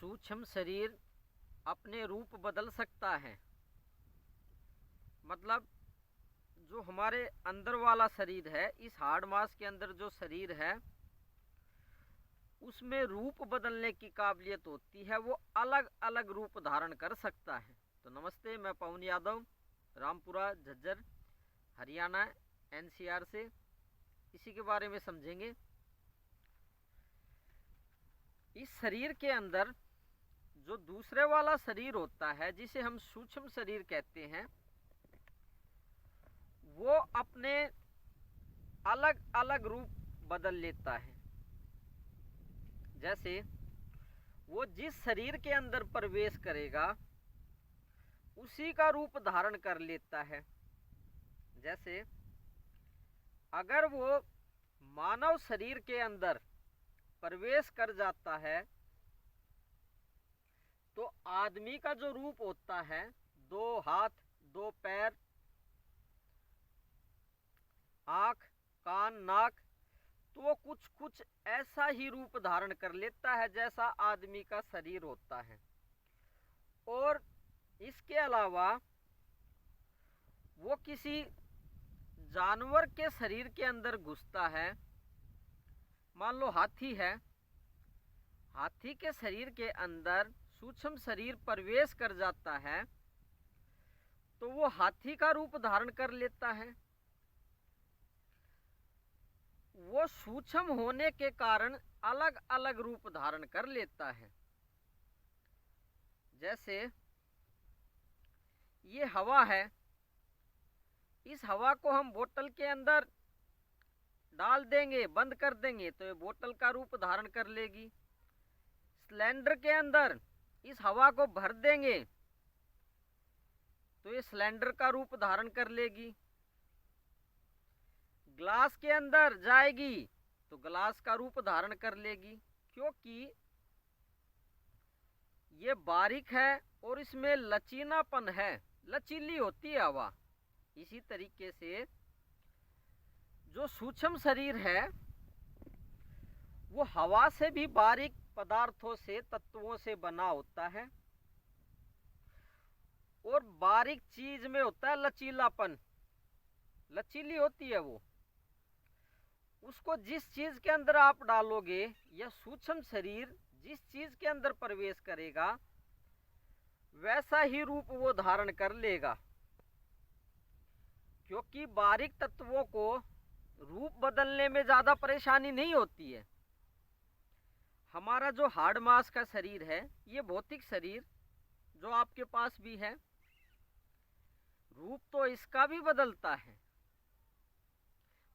सूक्ष्म शरीर अपने रूप बदल सकता है? मतलब जो हमारे अंदर वाला शरीर है, इस हाड़ मास के अंदर जो शरीर है उसमें रूप बदलने की काबिलियत होती है, वो अलग अलग रूप धारण कर सकता है। तो नमस्ते, मैं पवन यादव, रामपुरा झज्जर हरियाणा एनसीआर से इसी के बारे में समझेंगे। इस शरीर के अंदर जो दूसरे वाला शरीर होता है, जिसे हम सूक्ष्म शरीर कहते हैं, वो अपने अलग अलग रूप बदल लेता है। जैसे वो जिस शरीर के अंदर प्रवेश करेगा उसी का रूप धारण कर लेता है। जैसे अगर वो मानव शरीर के अंदर प्रवेश कर जाता है तो आदमी का जो रूप होता है, 2 हाथ, 2 पैर, आंख, कान, नाक, तो वो कुछ कुछ ऐसा ही रूप धारण कर लेता है जैसा आदमी का शरीर होता है। और इसके अलावा वो किसी जानवर के शरीर के अंदर घुसता है। मान लो हाथी है, हाथी के शरीर के अंदर सूक्ष्म शरीर प्रवेश कर जाता है तो वो हाथी का रूप धारण कर लेता है। वो सूक्ष्म होने के कारण अलग अलग रूप धारण कर लेता है। जैसे ये हवा है, इस हवा को हम बोतल के अंदर डाल देंगे, बंद कर देंगे तो ये बोतल का रूप धारण कर लेगी। सिलेंडर के अंदर इस हवा को भर देंगे तो ये सिलेंडर का रूप धारण कर लेगी। ग्लास के अंदर जाएगी तो ग्लास का रूप धारण कर लेगी, क्योंकि ये बारीक है और इसमें लचीलापन है, लचीली होती है हवा। इसी तरीके से जो सूक्ष्म शरीर है वो हवा से भी बारीक पदार्थों से, तत्वों से बना होता है। और बारीक चीज में होता है लचीलापन, लचीली होती है वो। उसको जिस चीज के अंदर आप डालोगे, या सूक्ष्म शरीर जिस चीज के अंदर प्रवेश करेगा वैसा ही रूप वो धारण कर लेगा, क्योंकि बारीक तत्वों को रूप बदलने में ज्यादा परेशानी नहीं होती है। हमारा जो हाड़ मास का शरीर है, ये भौतिक शरीर जो आपके पास भी है, रूप तो इसका भी बदलता है।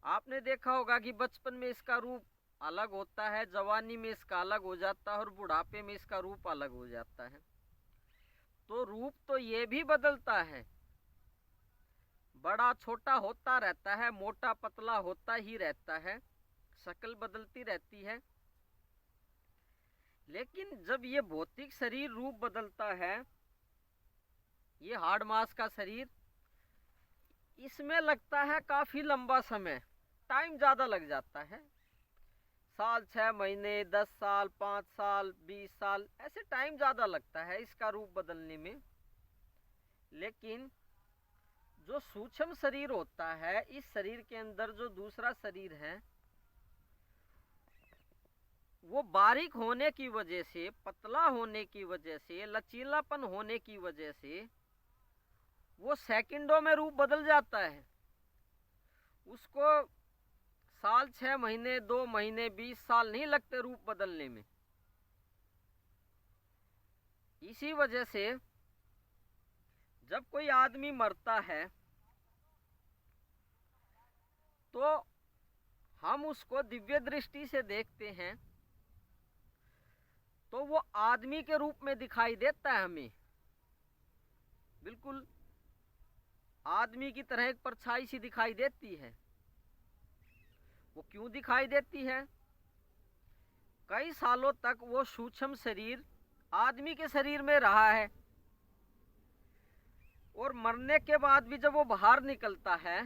आपने देखा होगा कि बचपन में इसका रूप अलग होता है, जवानी में इसका अलग हो जाता है और बुढ़ापे में इसका रूप अलग हो जाता है। तो रूप तो ये भी बदलता है, बड़ा छोटा होता रहता है, मोटा पतला होता ही रहता है, शक्ल बदलती रहती है। लेकिन जब ये भौतिक शरीर रूप बदलता है, ये हाड़ मास का शरीर, इसमें लगता है काफी लंबा समय, टाइम ज्यादा लग जाता है। साल, 6 महीने, 10 साल, 5 साल, 20 साल, ऐसे टाइम ज्यादा लगता है इसका रूप बदलने में। लेकिन जो सूक्ष्म शरीर होता है, इस शरीर के अंदर जो दूसरा शरीर है, वो बारीक होने की वजह से, पतला होने की वजह से, लचीलापन होने की वजह से वो सेकंडों में रूप बदल जाता है। उसको साल, 6 महीने, 2 महीने, 20 साल नहीं लगते रूप बदलने में। इसी वजह से जब कोई आदमी मरता है तो हम उसको दिव्य दृष्टि से देखते हैं तो वो आदमी के रूप में दिखाई देता है हमें, बिल्कुल आदमी की तरह एक परछाई सी दिखाई देती है। वो क्यों दिखाई देती है? कई सालों तक वो सूक्ष्म शरीर आदमी के शरीर में रहा है और मरने के बाद भी जब वो बाहर निकलता है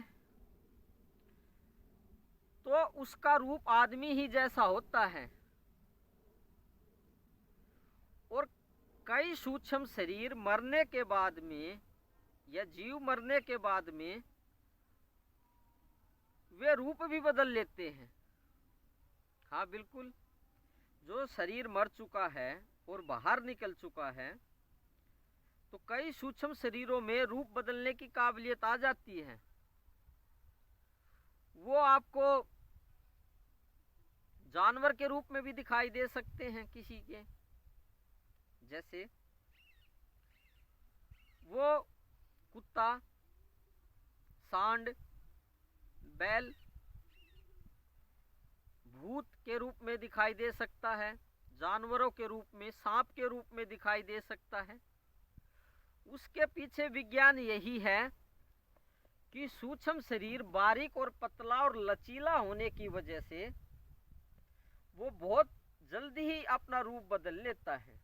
तो उसका रूप आदमी ही जैसा होता है। और कई सूक्ष्म शरीर मरने के बाद में या जीव मरने के बाद में वे रूप भी बदल लेते हैं। हाँ बिल्कुल, जो शरीर मर चुका है और बाहर निकल चुका है तो कई सूक्ष्म शरीरों में रूप बदलने की काबिलियत आ जाती है। वो आपको जानवर के रूप में भी दिखाई दे सकते हैं किसी के, जैसे वो कुत्ता, सांड, बैल, भूत के रूप में दिखाई दे सकता है, जानवरों के रूप में, सांप के रूप में दिखाई दे सकता है। उसके पीछे विज्ञान यही है कि सूक्ष्म शरीर बारीक और पतला और लचीला होने की वजह से वो बहुत जल्दी ही अपना रूप बदल लेता है।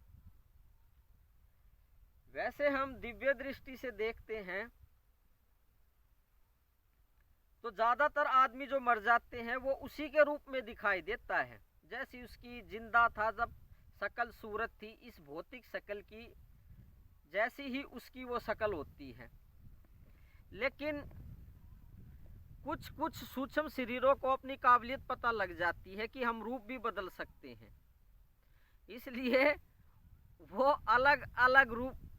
वैसे हम दिव्य दृष्टि से देखते हैं तो ज्यादातर आदमी जो मर जाते हैं वो उसी के रूप में दिखाई देता है, जैसी उसकी जिंदा था जब शकल सूरत थी, इस भौतिक शकल की जैसी ही उसकी वो शकल होती है। लेकिन कुछ कुछ सूक्ष्म शरीरों को अपनी काबिलियत पता लग जाती है कि हम रूप भी बदल सकते हैं, इसलिए वो अलग अलग रूप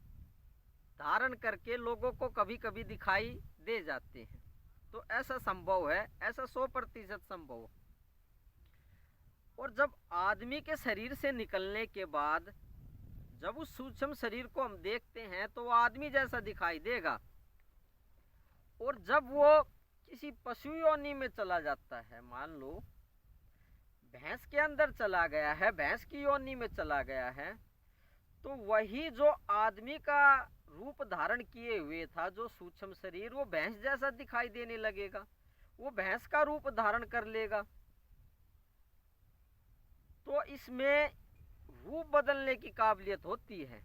धारण करके लोगों को कभी कभी दिखाई दे जाते हैं। तो ऐसा संभव है, ऐसा 100% संभव। और जब आदमी के शरीर से निकलने के बाद जब उस सूक्ष्म शरीर को हम देखते हैं तो वो आदमी जैसा दिखाई देगा, और जब वो किसी पशु योनि में चला जाता है, मान लो भैंस के अंदर चला गया है, भैंस की योनि में चला गया है, तो वही जो आदमी का रूप धारण किए हुए था जो सूक्ष्म शरीर, वो भैंस जैसा दिखाई देने लगेगा, वो भैंस का रूप धारण कर लेगा। तो इसमें रूप बदलने की काबिलियत होती है।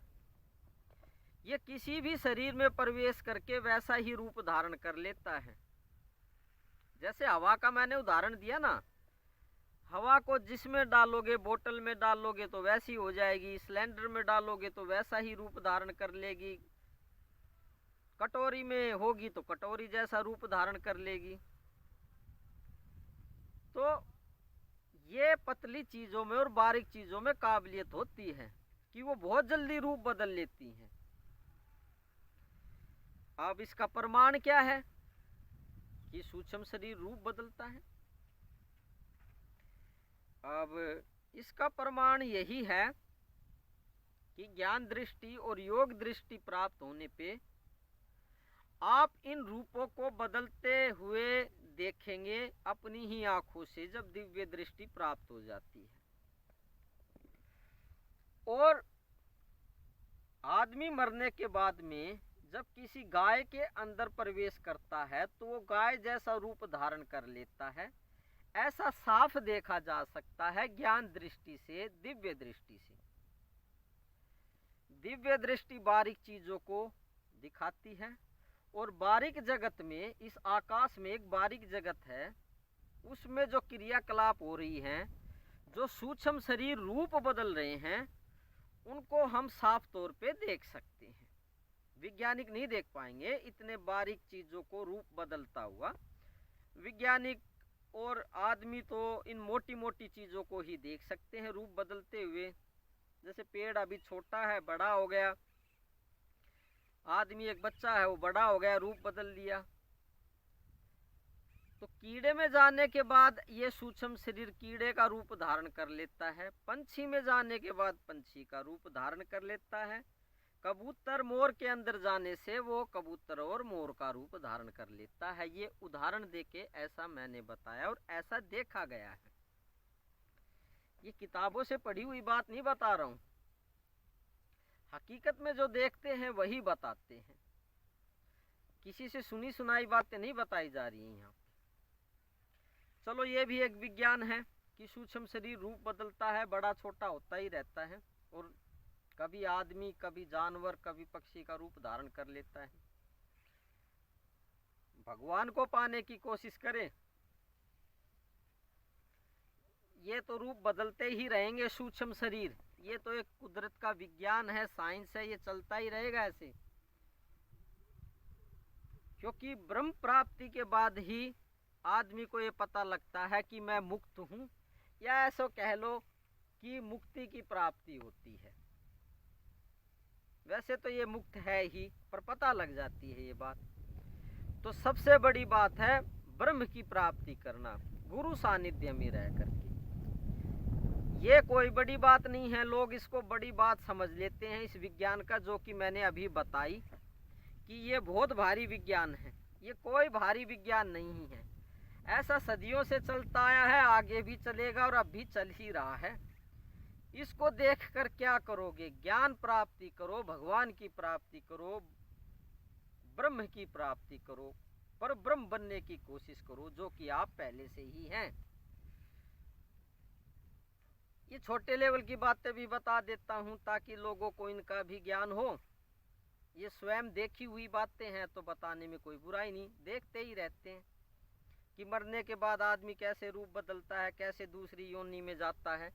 ये किसी भी शरीर में प्रवेश करके वैसा ही रूप धारण कर लेता है। जैसे हवा का मैंने उदाहरण दिया ना, हवा को जिसमें डालोगे, बोतल में डालोगे तो वैसी हो जाएगी, सिलेंडर में डालोगे तो वैसा ही रूप धारण कर लेगी, कटोरी में होगी तो कटोरी जैसा रूप धारण कर लेगी। तो ये पतली चीजों में और बारीक चीजों में काबिलियत होती है कि वो बहुत जल्दी रूप बदल लेती हैं। अब इसका प्रमाण क्या है कि सूक्ष्म शरीर रूप बदलता है? अब इसका प्रमाण यही है कि ज्ञान दृष्टि और योग दृष्टि प्राप्त होने पे आप इन रूपों को बदलते हुए देखेंगे अपनी ही आंखों से जब दिव्य दृष्टि प्राप्त हो जाती है। और आदमी मरने के बाद में जब किसी गाय के अंदर प्रवेश करता है तो वो गाय जैसा रूप धारण कर लेता है, ऐसा साफ देखा जा सकता है ज्ञान दृष्टि से, दिव्य दृष्टि से। दिव्य दृष्टि बारीक चीजों को दिखाती है, और बारीक जगत में, इस आकाश में एक बारीक जगत है, उसमें जो क्रियाकलाप हो रही हैं, जो सूक्ष्म शरीर रूप बदल रहे हैं, उनको हम साफ तौर पे देख सकते हैं। वैज्ञानिक नहीं देख पाएंगे इतने बारीक चीजों को रूप बदलता हुआ। वैज्ञानिक और आदमी तो इन मोटी मोटी चीजों को ही देख सकते हैं रूप बदलते हुए। जैसे पेड़ अभी छोटा है, बड़ा हो गया, आदमी एक बच्चा है, वो बड़ा हो गया, रूप बदल लिया। तो कीड़े में जाने के बाद ये सूक्ष्म शरीर कीड़े का रूप धारण कर लेता है, पंछी में जाने के बाद पंछी का रूप धारण कर लेता है, कबूतर मोर के अंदर जाने से वो कबूतर और मोर का रूप धारण कर लेता है। ये उदाहरण देके ऐसा मैंने बताया और ऐसा देखा गया है। ये किताबों से पढ़ी हुई बात नहीं बता रहा हूँ, हकीकत में जो देखते हैं वही बताते हैं, किसी से सुनी सुनाई बातें नहीं बताई जा रही हैं यहाँ। चलो ये भी एक विज्ञान है कि सूक्ष्म शरीर रूप बदलता है, बड़ा छोटा होता ही रहता है, और कभी आदमी, कभी जानवर, कभी पक्षी का रूप धारण कर लेता है। भगवान को पाने की कोशिश करें, ये तो रूप बदलते ही रहेंगे सूक्ष्म शरीर, ये तो एक कुदरत का विज्ञान है, साइंस है, ये चलता ही रहेगा ऐसे। क्योंकि ब्रह्म प्राप्ति के बाद ही आदमी को ये पता लगता है कि मैं मुक्त हूँ, या ऐसा कह लो कि मुक्ति की प्राप्ति होती है। वैसे तो ये मुक्त है ही, पर पता लग जाती है ये बात। तो सबसे बड़ी बात है ब्रह्म की प्राप्ति करना, गुरु सानिध्य में रह करके। ये कोई बड़ी बात नहीं है, लोग इसको बड़ी बात समझ लेते हैं इस विज्ञान का, जो कि मैंने अभी बताई कि ये बहुत भारी विज्ञान है। ये कोई भारी विज्ञान नहीं है, ऐसा सदियों से चलता आया है, आगे भी चलेगा और अब भी चल ही रहा है। इसको देखकर क्या करोगे? ज्ञान प्राप्ति करो, भगवान की प्राप्ति करो, ब्रह्म की प्राप्ति करो, पर ब्रह्म बनने की कोशिश करो, जो कि आप पहले से ही हैं। ये छोटे लेवल की बातें भी बता देता हूं ताकि लोगों को इनका भी ज्ञान हो। ये स्वयं देखी हुई बातें हैं तो बताने में कोई बुराई नहीं, देखते ही रहते हैं कि मरने के बाद आदमी कैसे रूप बदलता है, कैसे दूसरी योनि में जाता है।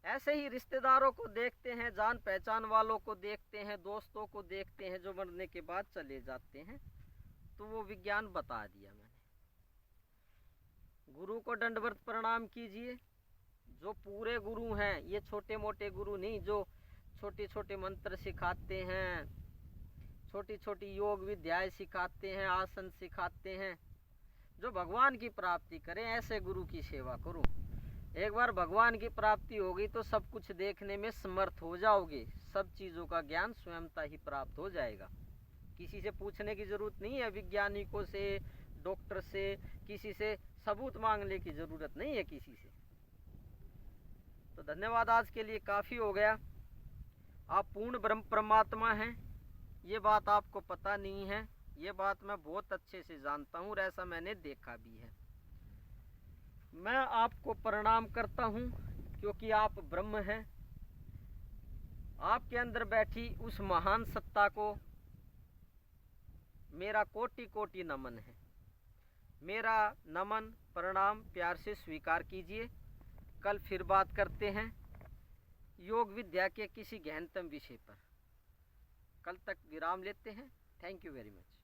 ऐसे ही रिश्तेदारों को देखते हैं, जान पहचान वालों को देखते हैं, दोस्तों को देखते हैं जो मरने के बाद चले जाते हैं। तो वो विज्ञान बता दिया मैंने। गुरु को दंडवत प्रणाम कीजिए, जो पूरे गुरु हैं, ये छोटे मोटे गुरु नहीं जो छोटे छोटे मंत्र सिखाते हैं, छोटी छोटी योग विद्याएं सिखाते हैं, आसन सिखाते हैं। जो भगवान की प्राप्ति करें, ऐसे गुरु की सेवा करो। एक बार भगवान की प्राप्ति होगी तो सब कुछ देखने में समर्थ हो जाओगे, सब चीज़ों का ज्ञान स्वयंता ही प्राप्त हो जाएगा। किसी से पूछने की ज़रूरत नहीं है, वैज्ञानिकों से, डॉक्टर से, किसी से सबूत मांगने की ज़रूरत नहीं है किसी से। तो धन्यवाद, आज के लिए काफ़ी हो गया। आप पूर्ण ब्रह्म परमात्मा हैं, ये बात आपको पता नहीं है, ये बात मैं बहुत अच्छे से जानता हूँ और ऐसा मैंने देखा भी है। मैं आपको प्रणाम करता हूँ क्योंकि आप ब्रह्म हैं। आपके अंदर बैठी उस महान सत्ता को मेरा कोटि कोटि नमन है। मेरा नमन प्रणाम प्यार से स्वीकार कीजिए। कल फिर बात करते हैं योग विद्या के किसी गहनतम विषय पर। कल तक विराम लेते हैं। Thank you very much.